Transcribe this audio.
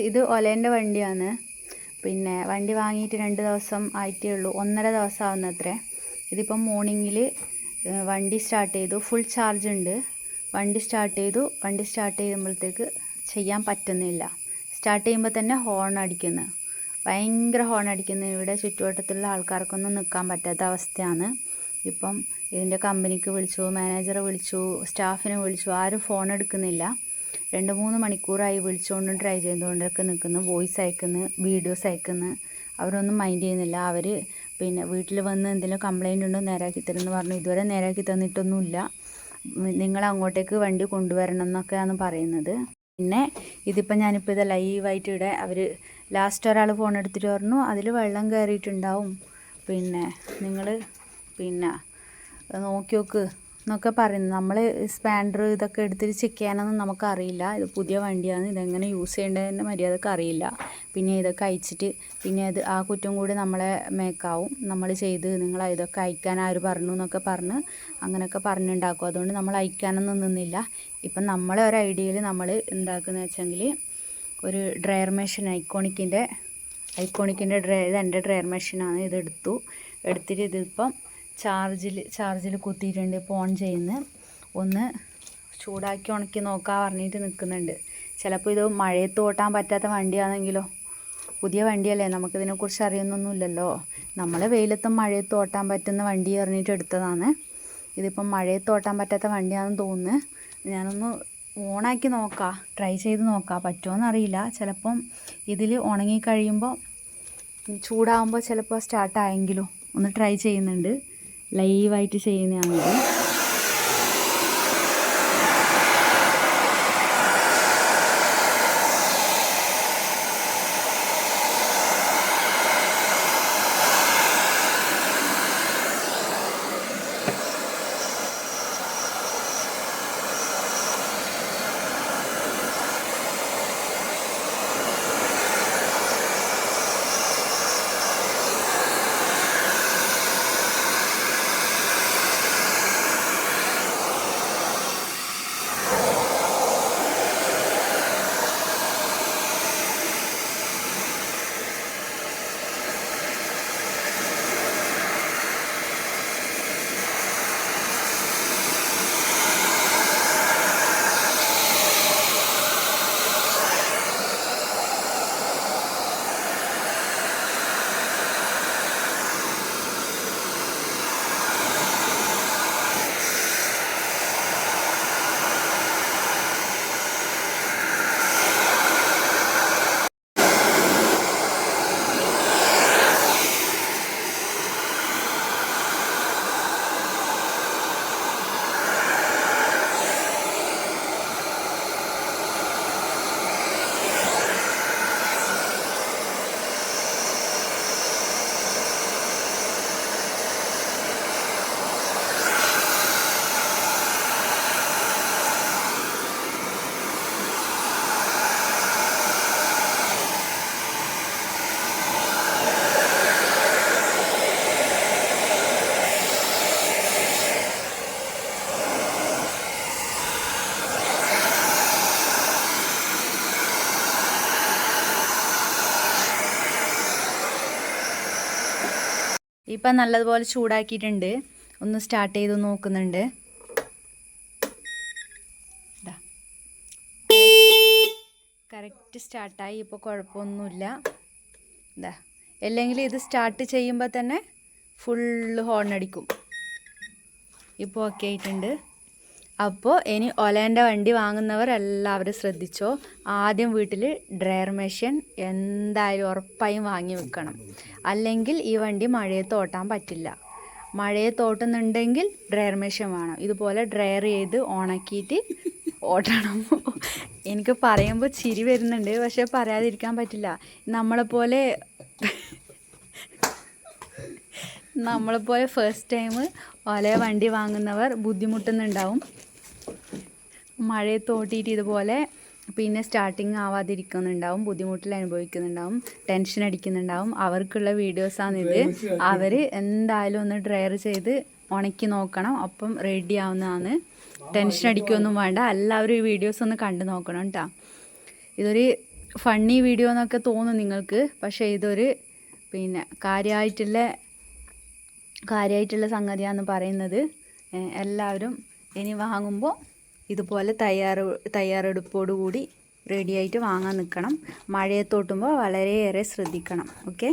ഇത് ഒലേൻ്റെ വണ്ടിയാണ്. പിന്നെ വണ്ടി വാങ്ങിയിട്ട് 2 ദിവസം ആയിട്ടേ ഉള്ളൂ, 1.5 ദിവസം ആവുന്നത്രേ. ഇതിപ്പം മോർണിംഗിൽ വണ്ടി സ്റ്റാർട്ട് ചെയ്തു, ഫുൾ ചാർജ് ഉണ്ട്. വണ്ടി സ്റ്റാർട്ട് ചെയ്യുമ്പോഴത്തേക്ക് ചെയ്യാൻ പറ്റുന്നില്ല. സ്റ്റാർട്ട് ചെയ്യുമ്പോൾ തന്നെ ഹോൺ അടിക്കുന്നു, ഭയങ്കര ഹോൺ അടിക്കുന്നു. ഇവിടെ ചുറ്റുവട്ടത്തുള്ള ആൾക്കാർക്കൊന്നും നിൽക്കാൻ പറ്റാത്ത അവസ്ഥയാണ്. ഇപ്പം ഇതിൻ്റെ കമ്പനിക്ക് വിളിച്ചു, മാനേജറെ വിളിച്ചു, സ്റ്റാഫിനെ വിളിച്ചു, ആരും ഫോൺ എടുക്കുന്നില്ല. 2-3 മണിക്കൂറായി വിളിച്ചുകൊണ്ടും ട്രൈ ചെയ്തുകൊണ്ടൊക്കെ നിൽക്കുന്നു. വോയിസ് അയക്കുന്നു, വീഡിയോസ് അയക്കുന്നു. അവരൊന്നും മൈൻഡ് ചെയ്യുന്നില്ല. അവർ പിന്നെ വീട്ടിൽ വന്ന് എന്തെങ്കിലും കംപ്ലൈൻ്റ് ഉണ്ടോ നേരാക്കി തരുമെന്ന് പറഞ്ഞു. ഇതുവരെ നേരാക്കി തന്നിട്ടൊന്നുമില്ല. നിങ്ങൾ അങ്ങോട്ടേക്ക് വണ്ടി കൊണ്ടുവരണം എന്നൊക്കെയാണ് പറയുന്നത്. പിന്നെ ഞാനിപ്പോൾ ഇത് ലൈവായിട്ട് ഇവിടെ അവർ ലാസ്റ്റ് ഒരാൾ ഫോൺ എടുത്തിട്ട് പറഞ്ഞു അതിൽ വെള്ളം കയറിയിട്ടുണ്ടാവും, പിന്നെ നിങ്ങൾ നോക്കി നോക്ക് എന്നൊക്കെ പറയുന്നു. നമ്മൾ സ്പാൻഡർ ഇതൊക്കെ എടുത്തിട്ട് ചെക്ക് ചെയ്യാനൊന്നും നമുക്കറിയില്ല. ഇത് പുതിയ വണ്ടിയാണ്, ഇതെങ്ങനെ യൂസ് ചെയ്യേണ്ടതെന്ന് മര്യാദക്ക് അറിയില്ല. പിന്നെ ഇതൊക്കെ അയച്ചിട്ട് പിന്നെ ആ കുറ്റം കൂടി നമ്മളെ മേക്കാവും. നമ്മൾ ചെയ്ത് നിങ്ങൾ ഇതൊക്കെ അയക്കാൻ ആര് പറഞ്ഞു എന്നൊക്കെ പറഞ്ഞ് അങ്ങനെയൊക്കെ പറഞ്ഞുണ്ടാക്കും. അതുകൊണ്ട് നമ്മൾ അയക്കാനൊന്നും നിന്നില്ല. ഇപ്പം നമ്മളെ ഒരു ഐഡിയയിൽ നമ്മൾ എന്താക്കുന്നത് വെച്ചെങ്കിൽ ഒരു ഡ്രയർ മെഷീൻ ഐക്കോണിക്കിൻ്റെ ഇതെൻ്റെ ഡ്രയർ മെഷീനാണ്. എടുത്തിട്ട് ഇതിപ്പം ചാർജിൽ കുത്തിയിട്ടുണ്ട്. ഇപ്പോൾ ഓൺ ചെയ്യുന്നു. ഒന്ന് ചൂടാക്കി ഉണക്കി നോക്കാൻ പറഞ്ഞിട്ട് നിൽക്കുന്നുണ്ട്. ചിലപ്പോൾ ഇത് മഴയത്ത് ഓട്ടാൻ പറ്റാത്ത വണ്ടിയാണെങ്കിലോ, പുതിയ വണ്ടിയല്ലേ, നമുക്കിതിനെക്കുറിച്ച് അറിയുന്നൊന്നുമില്ലല്ലോ. നമ്മൾ വെയിലത്തും മഴയത്തും ഓട്ടാൻ പറ്റുന്ന വണ്ടി പറഞ്ഞിട്ട് എടുത്തതാണ്. ഇതിപ്പം മഴയത്ത് ഓട്ടാൻ പറ്റാത്ത വണ്ടിയാണെന്ന് തോന്നുന്നു. ഞാനൊന്ന് ഓണാക്കി നോക്കാം, ട്രൈ ചെയ്ത് നോക്കാം, പറ്റുമോയെന്നറിയില്ല. ചിലപ്പം ഇതിൽ ഉണങ്ങിക്കഴിയുമ്പോൾ ചൂടാകുമ്പോൾ ചിലപ്പോൾ സ്റ്റാർട്ടായെങ്കിലും ഒന്ന് ട്രൈ ചെയ്യുന്നുണ്ട്. ലൈവായിട്ട് ചെയ്യുന്നതാണിത്. ഇപ്പം നല്ലതുപോലെ ചൂടാക്കിയിട്ടുണ്ട്. ഒന്ന് സ്റ്റാർട്ട് ചെയ്ത് നോക്കുന്നുണ്ട്. കറക്റ്റ് സ്റ്റാർട്ടായി. ഇപ്പോൾ കുഴപ്പമൊന്നുമില്ല. അല്ലെങ്കിൽ ഇത് സ്റ്റാർട്ട് ചെയ്യുമ്പോൾ തന്നെ ഫുള്ള് ഹോൺ അടിക്കും. ഇപ്പോൾ ഓക്കെ ആയിട്ടുണ്ട്. അപ്പോൾ ഇനി ഒലേൻ്റെ വണ്ടി വാങ്ങുന്നവർ എല്ലാവരും ശ്രദ്ധിച്ചോ. ആദ്യം വീട്ടിൽ ഡ്രയർ മെഷീൻ എന്തായാലും ഉറപ്പായും വാങ്ങി വെക്കണം. അല്ലെങ്കിൽ ഈ വണ്ടി മഴയത്ത് ഓട്ടാൻ പറ്റില്ല. മഴയത്ത് ഓട്ടുന്നുണ്ടെങ്കിൽ ഡ്രയർ മെഷീൻ വേണം. ഇതുപോലെ ഡ്രയർ ചെയ്ത് ഉണക്കിയിട്ട് ഓട്ടണം. എനിക്ക് പറയുമ്പോൾ ചിരി വരുന്നുണ്ട്, പക്ഷെ പറയാതിരിക്കാൻ പറ്റില്ല. നമ്മളെപ്പോലെ ഫസ്റ്റ് ടൈം ഒല വണ്ടി വാങ്ങുന്നവർ ബുദ്ധിമുട്ടുന്നുണ്ടാവും. മഴയത്ത് ഓട്ടിയിട്ട് ഇതുപോലെ പിന്നെ സ്റ്റാർട്ടിങ് ആവാതിരിക്കുന്നുണ്ടാവും, ബുദ്ധിമുട്ടിൽ അനുഭവിക്കുന്നുണ്ടാവും, ടെൻഷൻ അടിക്കുന്നുണ്ടാവും. അവർക്കുള്ള വീഡിയോസാണിത്. അവർ എന്തായാലും ഒന്ന് ഡ്രയർ ചെയ്ത് ഉണക്കി നോക്കണം. അപ്പം റെഡി ആവുന്നതാണ്. ടെൻഷൻ അടിക്കുകയൊന്നും വേണ്ട. എല്ലാവരും ഈ വീഡിയോസ് ഒന്ന് കണ്ടു നോക്കണം കേട്ടോ. ഇതൊരു ഫണ്ണി വീഡിയോ എന്നൊക്കെ തോന്നും നിങ്ങൾക്ക്. പക്ഷേ ഇതൊരു പിന്നെ കാര്യമായിട്ടുള്ള സംഗതിയാണെന്ന് പറയുന്നത്. എല്ലാവരും ഇനി വാങ്ങുമ്പോൾ ഇതുപോലെ തയ്യാറെടുപ്പോടുകൂടി റെഡിയായിട്ട് വാങ്ങാൻ നിൽക്കണം. മഴയത്തോട്ടുമ്പോൾ വളരെയേറെ ശ്രദ്ധിക്കണം. ഓക്കെ.